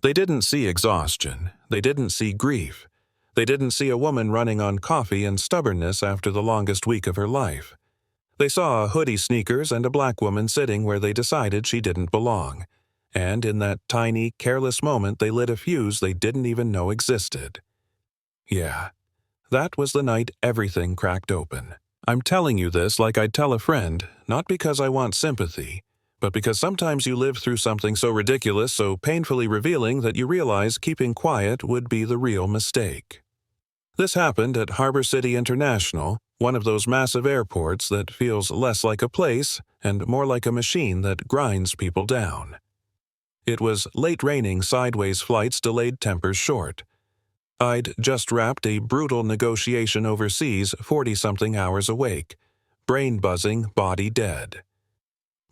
They didn't see exhaustion. They didn't see grief. They didn't see a woman running on coffee and stubbornness after the longest week of her life. They saw hoodie sneakers and a black woman sitting where they decided she didn't belong. And in that tiny, careless moment they lit a fuse they didn't even know existed. Yeah, that was the night everything cracked open. I'm telling you this like I'd tell a friend, not because I want sympathy, but because sometimes you live through something so ridiculous, so painfully revealing that you realize keeping quiet would be the real mistake. This happened at Harbor City International, one of those massive airports that feels less like a place and more like a machine that grinds people down. It was late raining sideways flights delayed tempers short. I'd just wrapped a brutal negotiation overseas 40-something hours awake, brain buzzing, body dead.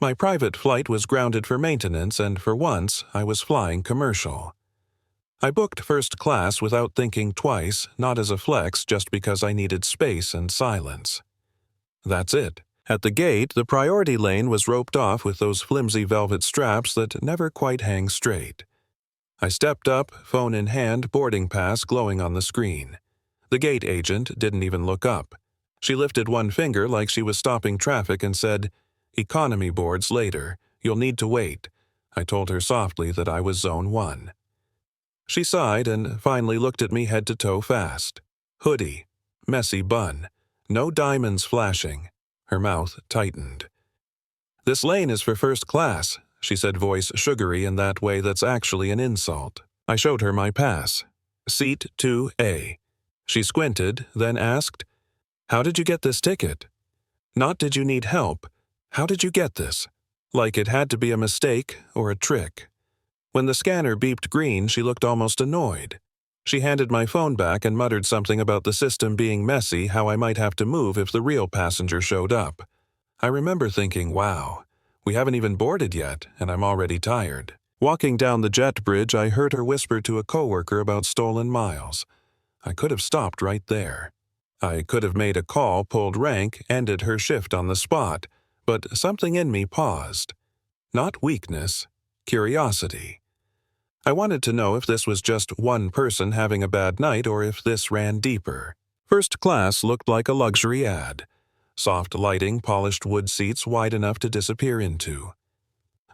My private flight was grounded for maintenance, and for once I was flying commercial. I booked first class without thinking twice, not as a flex, just because I needed space and silence. That's it. At the gate, the priority lane was roped off with those flimsy velvet straps that never quite hang straight. I stepped up, phone in hand, boarding pass glowing on the screen. The gate agent didn't even look up. She lifted one finger like she was stopping traffic and said, "Economy boards later. You'll need to wait." I told her softly that I was Zone 1. She sighed and finally looked at me head to toe fast. Hoodie, messy bun, no diamonds flashing. Her mouth tightened. "This lane is for first class," she said, voice sugary in that way that's actually an insult. I showed her my pass. Seat 2A. She squinted, then asked, "How did you get this ticket?" Not did you need help. How did you get this? Like it had to be a mistake or a trick. When the scanner beeped green, she looked almost annoyed. She handed my phone back and muttered something about the system being messy, how I might have to move if the real passenger showed up. I remember thinking, wow, we haven't even boarded yet, and I'm already tired. Walking down the jet bridge, I heard her whisper to a coworker about stolen miles. I could have stopped right there. I could have made a call, pulled rank, ended her shift on the spot, but something in me paused. Not weakness, curiosity. I wanted to know if this was just one person having a bad night or if this ran deeper. First class looked like a luxury ad. Soft lighting, polished wood seats wide enough to disappear into.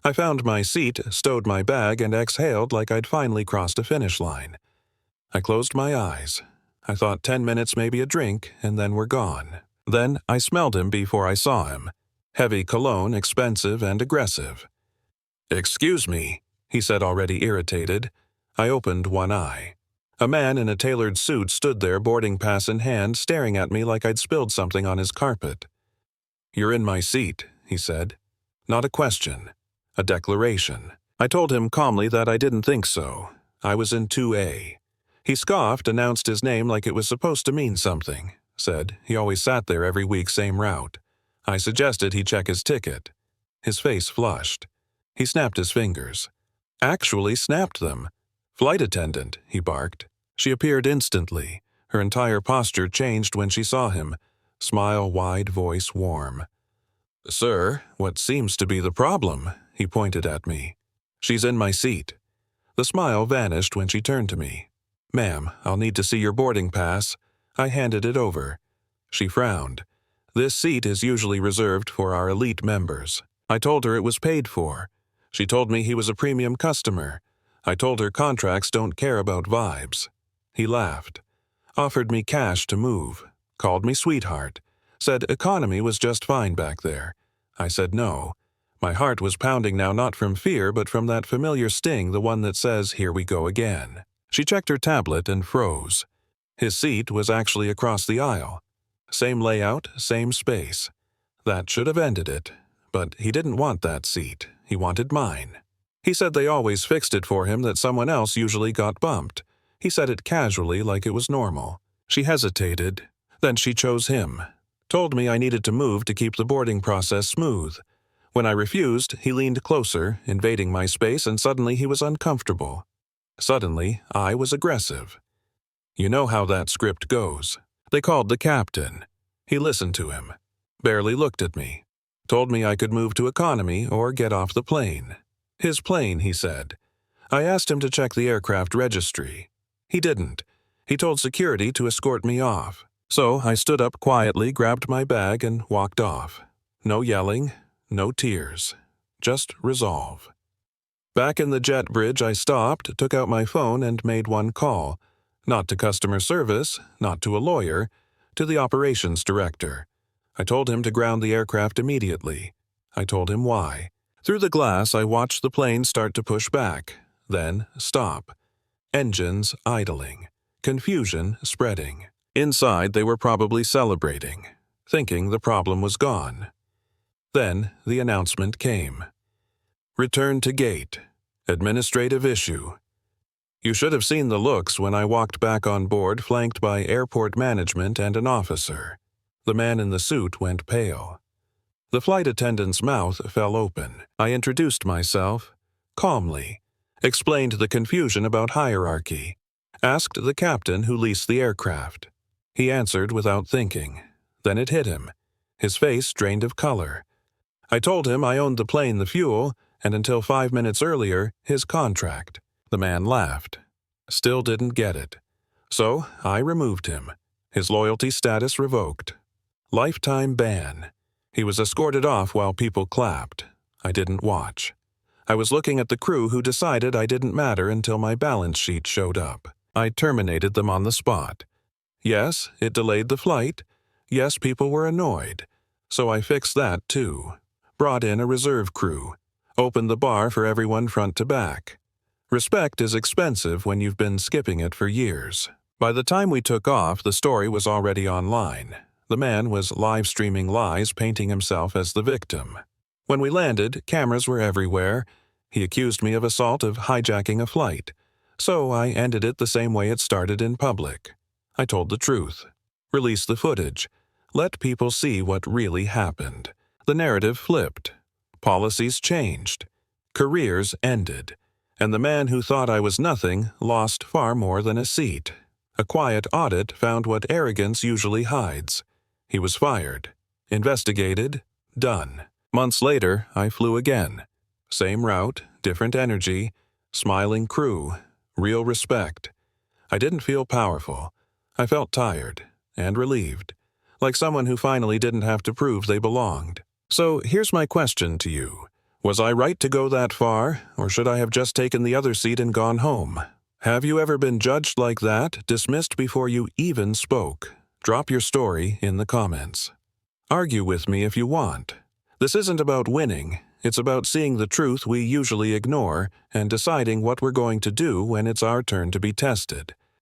I found my seat, stowed my bag, and exhaled like I'd finally crossed a finish line. I closed my eyes. I thought 10 minutes, maybe a drink, and then we're gone. Then I smelled him before I saw him. Heavy cologne, expensive and aggressive. "Excuse me," he said, already irritated. I opened one eye. A man in a tailored suit stood there, boarding pass in hand, staring at me like I'd spilled something on his carpet. "You're in my seat," he said. Not a question. A declaration. I told him calmly that I didn't think so. I was in 2A. He scoffed, announced his name like it was supposed to mean something. Said he always sat there every week, same route. I suggested he check his ticket. His face flushed. He snapped his fingers. Actually snapped them. "Flight attendant," he barked. She appeared instantly. Her entire posture changed when she saw him. Smile wide, voice warm. "Sir, what seems to be the problem?" He pointed at me. "She's in my seat." The smile vanished when she turned to me. "Ma'am, I'll need to see your boarding pass." I handed it over. She frowned. "This seat is usually reserved for our elite members." I told her it was paid for. She told me he was a premium customer. I told her contracts don't care about vibes. He laughed. Offered me cash to move. Called me sweetheart. Said economy was just fine back there. I said no. My heart was pounding now, not from fear, but from that familiar sting, the one that says, "Here we go again." She checked her tablet and froze. His seat was actually across the aisle. Same layout, same space. That should have ended it. But he didn't want that seat. He wanted mine. He said they always fixed it for him, that someone else usually got bumped. He said it casually, like it was normal. She hesitated. Then she chose him. Told me I needed to move to keep the boarding process smooth. When I refused, he leaned closer, invading my space, and suddenly he was uncomfortable. Suddenly, I was aggressive. You know how that script goes. They called the captain. He listened to him. Barely looked at me. Told me I could move to economy or get off the plane. His plane, he said. I asked him to check the aircraft registry. He didn't. He told security to escort me off. So I stood up quietly, grabbed my bag, and walked off. No yelling, no tears. Just resolve. Back in the jet bridge, I stopped, took out my phone, and made one call. Not to customer service, not to a lawyer, to the operations director. I told him to ground the aircraft immediately. I told him why. Through the glass, I watched the plane start to push back, then stop. Engines idling. Confusion spreading. Inside, they were probably celebrating, thinking the problem was gone. Then the announcement came. Return to gate. Administrative issue. You should have seen the looks when I walked back on board, flanked by airport management and an officer. The man in the suit went pale. The flight attendant's mouth fell open. I introduced myself, calmly, explained the confusion about hierarchy, asked the captain who leased the aircraft. He answered without thinking. Then it hit him. His face drained of color. I told him I owned the plane, the fuel, and until 5 minutes earlier, his contract. The man laughed. Still didn't get it. So I removed him. His loyalty status revoked. Lifetime ban. He was escorted off while people clapped. I didn't watch. I was looking at the crew who decided I didn't matter until my balance sheet showed up. I terminated them on the spot. Yes, it delayed the flight. Yes, people were annoyed. So I fixed that too. Brought in a reserve crew. Opened the bar for everyone front to back. Respect is expensive when you've been skipping it for years. By the time we took off, the story was already online. The man was live streaming lies, painting himself as the victim. When we landed, cameras were everywhere. He accused me of assault of hijacking a flight. So I ended it the same way it started in public. I told the truth. Release the footage. Let people see what really happened. The narrative flipped. Policies changed. Careers ended. And the man who thought I was nothing lost far more than a seat. A quiet audit found what arrogance usually hides. He was fired. Investigated. Done. Months later, I flew again. Same route, different energy, smiling crew, real respect. I didn't feel powerful. I felt tired and relieved, like someone who finally didn't have to prove they belonged. So here's my question to you. Was I right to go that far, or should I have just taken the other seat and gone home? Have you ever been judged like that, dismissed before you even spoke? Drop your story in the comments. Argue with me if you want. This isn't about winning. It's about seeing the truth we usually ignore and deciding what we're going to do when it's our turn to be tested.